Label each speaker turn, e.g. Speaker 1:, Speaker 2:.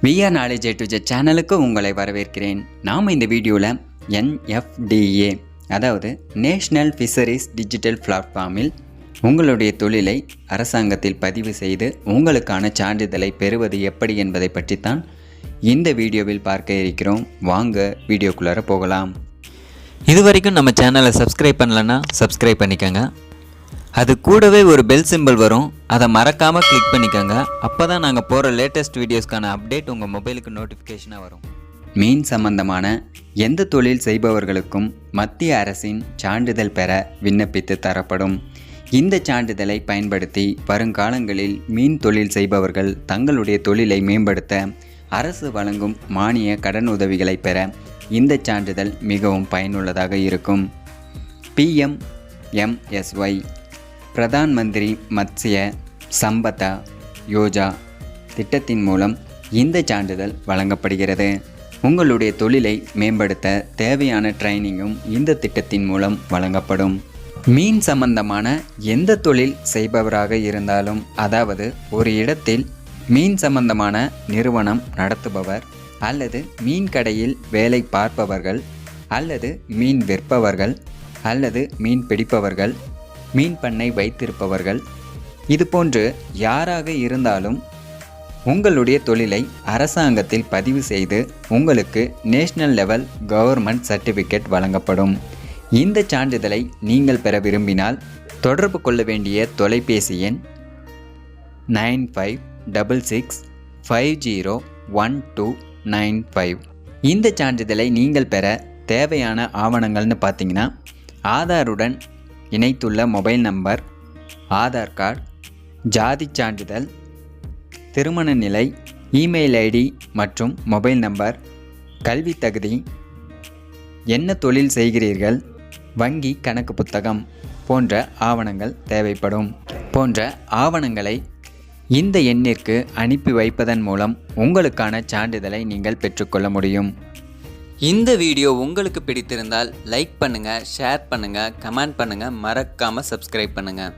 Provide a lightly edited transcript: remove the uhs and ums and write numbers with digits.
Speaker 1: VR knowledge to Z சேனலுக்கு உங்களை வரவேற்கிறேன். நாம் இந்த வீடியோவில் NFDA அதாவது நேஷ்னல் ஃபிஷரிஸ் டிஜிட்டல் பிளாட்ஃபார்மில் உங்களுடைய தொழிலை அரசாங்கத்தில் பதிவு செய்து உங்களுக்கான சான்றிதழை பெறுவது எப்படி என்பதை பற்றித்தான் இந்த வீடியோவில் பார்க்க இருக்கிறோம். வாங்க வீடியோக்குள்ளார போகலாம்.
Speaker 2: இதுவரைக்கும் நம்ம சேனலை சப்ஸ்கிரைப் பண்ணலன்னா சப்ஸ்கிரைப் பண்ணிக்கோங்க. அது கூடவே ஒரு பெல் சிம்பிள் வரும், அதை மறக்காமல் கிளிக் பண்ணிக்கோங்க. அப்போ தான் நாங்கள் போகிற லேட்டஸ்ட் வீடியோஸ்க்கான அப்டேட் உங்கள் மொபைலுக்கு நோட்டிஃபிகேஷனாக வரும்.
Speaker 1: மீன் சம்பந்தமான எந்த தொழில் செய்பவர்களுக்கும் மத்திய அரசின் சான்றிதழ் பெற விண்ணப்பித்து தரப்படும். இந்த சான்றிதழை பயன்படுத்தி வருங்காலங்களில் மீன் தொழில் செய்பவர்கள் தங்களுடைய தொழிலை மேம்படுத்த அரசு வழங்கும் மானிய கடன் உதவிகளை பெற இந்த சான்றிதழ் மிகவும் பயனுள்ளதாக இருக்கும். PMMSY பிரதான் மந்திரி மத்ஸ்ய சம்பதா யோஜா திட்டத்தின் மூலம் இந்த சான்றிதழ் வழங்கப்படுகிறது. உங்களுடைய தொழிலை மேம்படுத்த தேவையான ட்ரைனிங்கும் இந்த திட்டத்தின் மூலம் வழங்கப்படும். மீன் சம்பந்தமான எந்த தொழில் செய்பவராக இருந்தாலும், அதாவது ஒரு இடத்தில் மீன் சம்பந்தமான நிறுவனம் நடத்துபவர் அல்லது மீன் கடையில் வேலை பார்ப்பவர்கள் அல்லது மீன் விற்பவர்கள் அல்லது மீன் பிடிப்பவர்கள், மீன் பண்ணை வைத்திருப்பவர்கள், இதுபோன்று யாராக இருந்தாலும் உங்களுடைய தொழிலை அரசாங்கத்தில் பதிவு செய்து உங்களுக்கு நேஷ்னல் லெவல் கவர்மெண்ட் சர்டிஃபிகேட் வழங்கப்படும். இந்த சான்றிதழை நீங்கள் பெற விரும்பினால் தொடர்பு கொள்ள வேண்டிய தொலைபேசி எண் 9566501295. இந்த சான்றிதழை நீங்கள் பெற தேவையான ஆவணங்கள்னு பார்த்தீங்கன்னா, ஆதாருடன் இணைத்துள்ள மொபைல் நம்பர், ஆதார் கார்டு, ஜாதி சான்றிதழ், திருமண நிலை, இமெயில் ஐடி மற்றும் மொபைல் நம்பர், கல்வி தகுதி, என்ன தொழில் செய்கிறீர்கள், வங்கி கணக்கு புத்தகம் போன்ற ஆவணங்கள் தேவைப்படும். போன்ற ஆவணங்களை இந்த எண்ணிற்கு அனுப்பி வைப்பதன் மூலம் உங்களுக்கான சான்றிதழை நீங்கள் பெற்றுக்கொள்ள முடியும்.
Speaker 2: இந்த வீடியோ உங்களுக்கு பிடித்திருந்தால் லைக் பண்ணுங்கள், ஷேர் பண்ணுங்கள், கமெண்ட் பண்ணுங்கள், மறக்காமல் சப்ஸ்கிரைப் பண்ணுங்கள்.